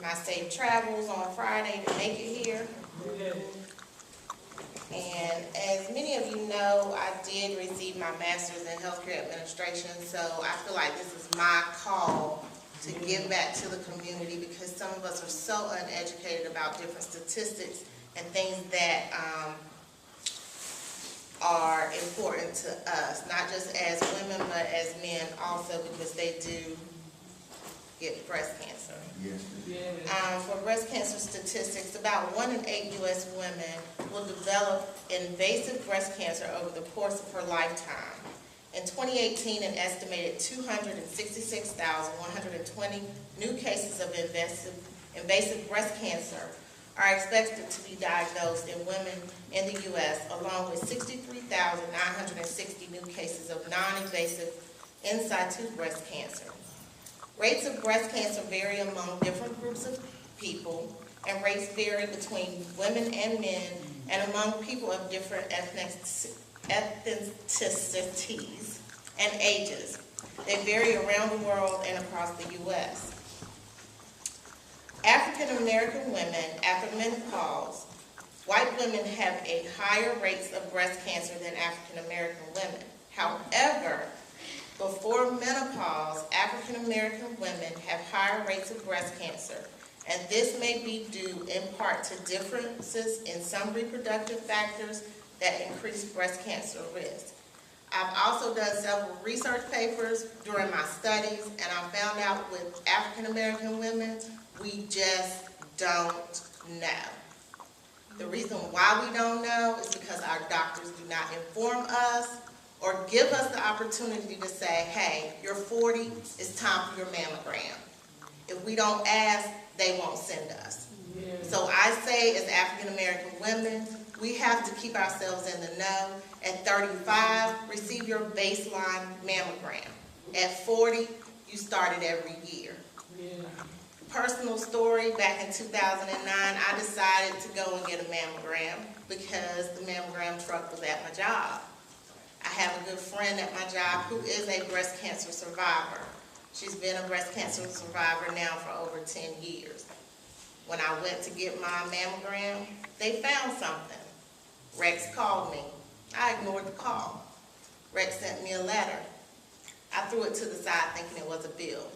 my safe travels on Friday to make it here. And as many of you know, I did receive my master's in healthcare administration, so I feel like this is my call to give back to the community, because some of us are so uneducated about different statistics and things that are important to us, not just as women, but as men also, because they do get breast cancer. Yes. For breast cancer statistics, about 1 in 8 U.S. women will develop invasive breast cancer over the course of her lifetime. In 2018, an estimated 266,120 new cases of invasive breast cancer are expected to be diagnosed in women in the U.S., along with 63,960 new cases of non-invasive in situ breast cancer. Rates of breast cancer vary among different groups of people, and rates vary between women and men and among people of different ethnicities and ages. They vary around the world and across the U.S. African American women after menopause, white women have a higher rates of breast cancer than African American women. However, before menopause, African American women have higher rates of breast cancer, and this may be due in part to differences in some reproductive factors that increase breast cancer risk. I've also done several research papers during my studies, and I found out with African American women, we just don't know. The reason why we don't know is because our doctors do not inform us or give us the opportunity to say, hey, you're 40, it's time for your mammogram. If we don't ask, they won't send us. So I say, as African American women, we have to keep ourselves in the know. At 35, receive your baseline mammogram. At 40, you start it every year. Personal story, back in 2009, I decided to go and get a mammogram because the mammogram truck was at my job. I have a good friend at my job who is a breast cancer survivor. She's been a breast cancer survivor now for over 10 years. When I went to get my mammogram, they found something. Rex called me. I ignored the call. Rex sent me a letter. I threw it to the side thinking it was a bill.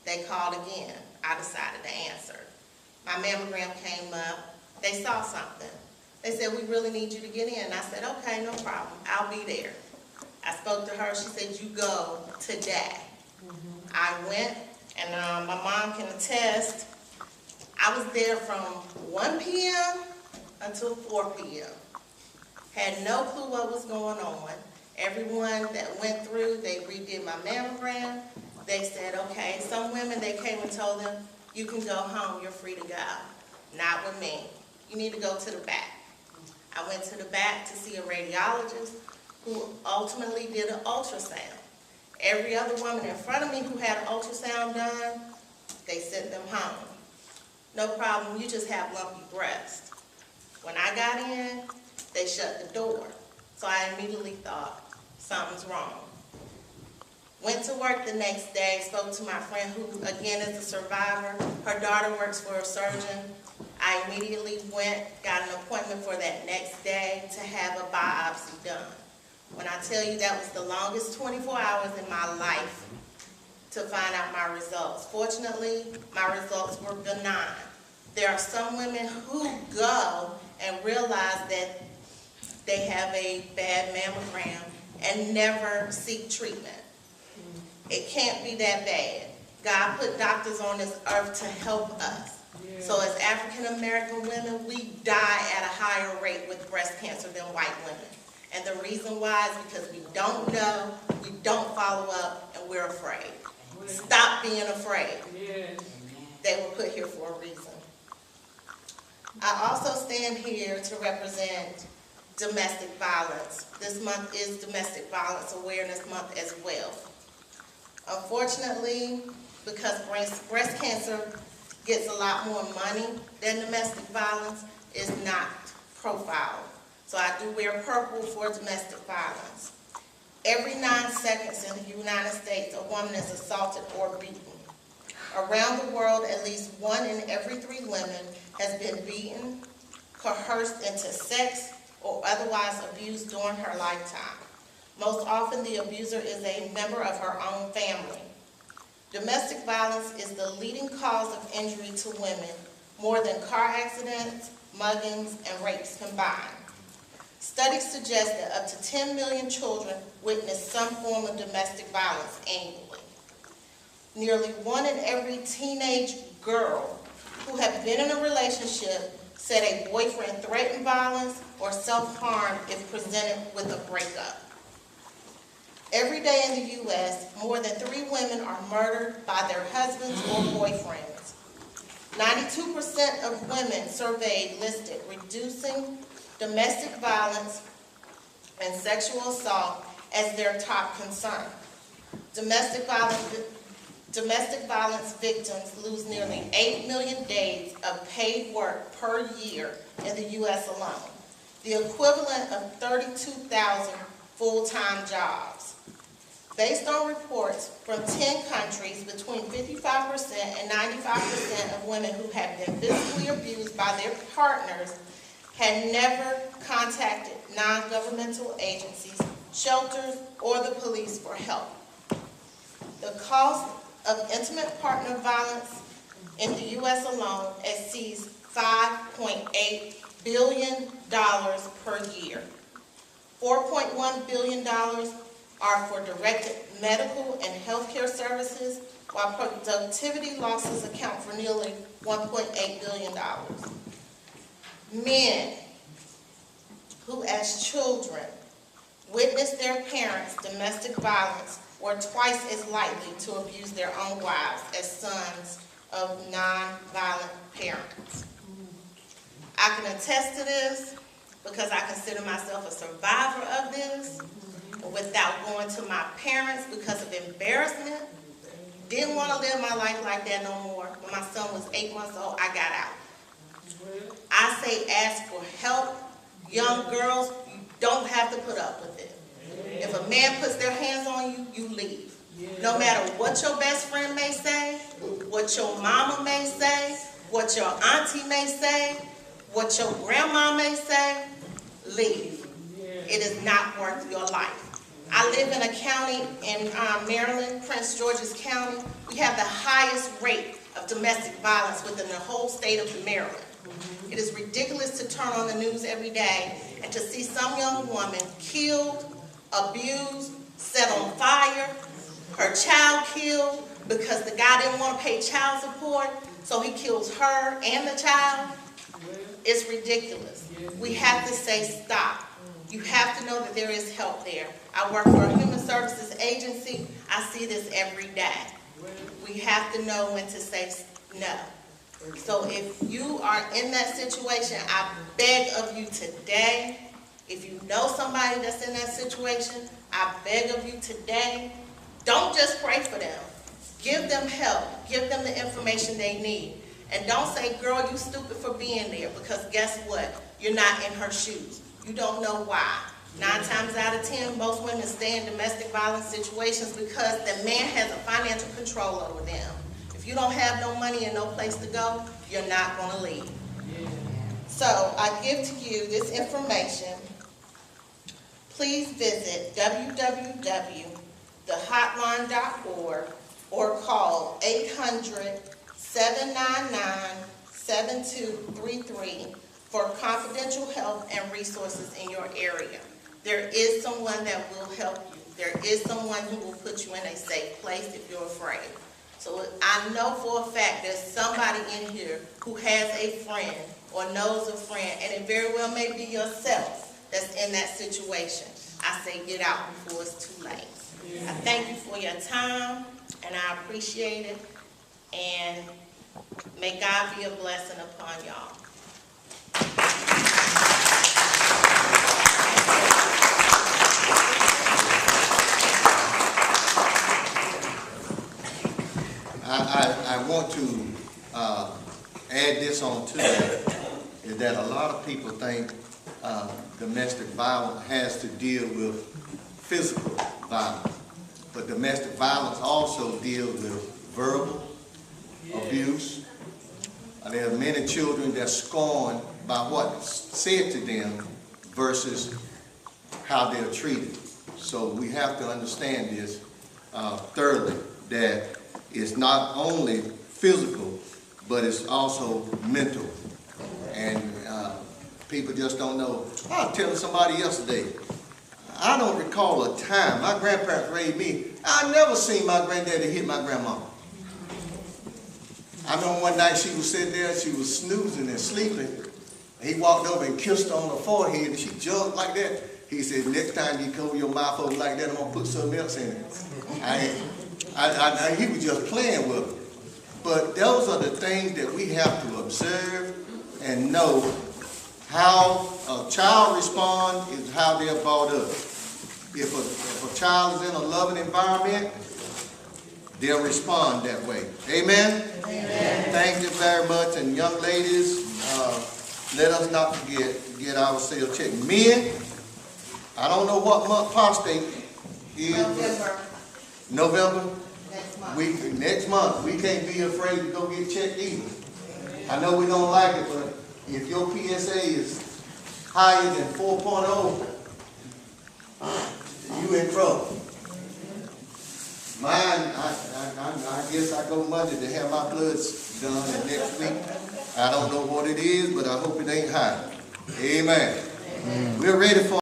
They called again. I decided to answer. My mammogram came up. They saw something. They said, we really need you to get in. I said, okay, no problem. I'll be there. I spoke to her. She said, you go today. I went, and my mom can attest, I was there from 1 p.m. until 4 p.m. Had no clue what was going on. Everyone that went through, they redid my mammogram. They said, okay, some women, they came and told them, you can go home, you're free to go. Not with me. You need to go to the back. I went to the back to see a radiologist who ultimately did an ultrasound. Every other woman in front of me who had an ultrasound done, they sent them home. No problem, you just have lumpy breast. When I got in, they shut the door. So I immediately thought, something's wrong. Went to work the next day, spoke to my friend who, again, is a survivor. Her daughter works for a surgeon. I immediately went, got an appointment for that next day to have a biopsy done. When I tell you that was the longest 24 hours in my life to find out my results. Fortunately, my results were benign. There are some women who go and realize that they have a bad mammogram and never seek treatment. It can't be that bad. God put doctors on this earth to help us. So as African American women, we die at a higher rate with breast cancer than white women. And the reason why is because we don't know, we don't follow up, and we're afraid. Stop being afraid. They were put here for a reason. I also stand here to represent domestic violence. This month is Domestic Violence Awareness Month as well. Unfortunately, because breast cancer gets a lot more money than domestic violence, is not profiled. So I do wear purple for domestic violence. Every 9 seconds in the United States, a woman is assaulted or beaten. Around the world, at least 1 in every 3 women has been beaten, coerced into sex, or otherwise abused during her lifetime. Most often, the abuser is a member of her own family. Domestic violence is the leading cause of injury to women, more than car accidents, muggings, and rapes combined. Studies suggest that up to 10 million children witness some form of domestic violence annually. Nearly 1 in every teenage girl who have been in a relationship said a boyfriend threatened violence or self-harm if presented with a breakup. Every day in the U.S., more than 3 women are murdered by their husbands or boyfriends. 92% of women surveyed listed reducing domestic violence and sexual assault as their top concern. Domestic violence victims lose nearly 8 million days of paid work per year in the U.S. alone, the equivalent of 32,000 full-time jobs. Based on reports from 10 countries, between 55% and 95% of women who have been physically abused by their partners had never contacted non-governmental agencies, shelters, or the police for help. The cost of intimate partner violence in the U.S. alone exceeds $5.8 billion per year. $4.1 billion are for directed medical and healthcare services, while productivity losses account for nearly $1.8 billion. Men who as children witnessed their parents' domestic violence were twice as likely to abuse their own wives as sons of non-violent parents. I can attest to this because I consider myself a survivor of this. Without going to my parents because of embarrassment, didn't want to live my life like that no more. When my son was 8 months old, I got out. I say ask for help. Young girls, you don't have to put up with it. If a man puts their hands on you, you leave. No matter what your best friend may say, what your mama may say, what your auntie may say, what your grandma may say, leave. It is not worth your life. I live in a county in Maryland, Prince George's County. We have the highest rate of domestic violence within the whole state of Maryland. It is ridiculous to turn on the news every day and to see some young woman killed, abused, set on fire, her child killed because the guy didn't want to pay child support, so he kills her and the child. It's ridiculous. We have to say stop. You have to know that there is help there. I work for a human services agency. I see this every day. We have to know when to say no. So if you are in that situation, I beg of you today, if you know somebody that's in that situation, I beg of you today, don't just pray for them. Give them help. Give them the information they need. And don't say, girl, you stupid for being there, because guess what? You're not in her shoes. You don't know why. 9 times out of 10, most women stay in domestic violence situations because the man has a financial control over them. If you don't have no money and no place to go, you're not going to leave. So I give to you this information. Please visit www.thehotline.org or call 800-799-7233 for confidential help and resources in your area. There is someone that will help you. There is someone who will put you in a safe place if you're afraid. So I know for a fact there's somebody in here who has a friend or knows a friend, and it very well may be yourself that's in that situation. I say get out before it's too late. I thank you for your time, and I appreciate it, and may God be a blessing upon y'all. I want to add this on to that, is that a lot of people think domestic violence has to deal with physical violence, but domestic violence also deals with verbal, abuse. There are many children that's scorned by what's said to them versus how they're treated. So we have to understand this thoroughly, that it's not only physical, but it's also mental. And people just don't know. I was telling somebody yesterday, I don't recall a time, my grandparents raised me, I never seen my granddaddy hit my grandma. I remember one night she was sitting there, she was snoozing and sleeping. He walked over and kissed her on the forehead, and she jumped like that. He said, next time you cover your mouth over like that, I'm going to put something else in it. He was just playing with her. But those are the things that we have to observe and know. How a child responds is how they're brought up. If a child is in a loving environment, they'll respond that way. Amen? Amen. Thank you very much. And young ladies, let us not forget to get ourselves checked. Men, I don't know what month prostate is. November? Next month. Next month. We can't be afraid to go get checked either. I know we don't like it, but if your PSA is higher than 4.0, you in trouble. Mine, I guess I go Monday to have my bloods done and next week. I don't know what it is, but I hope it ain't high. Amen. We're ready for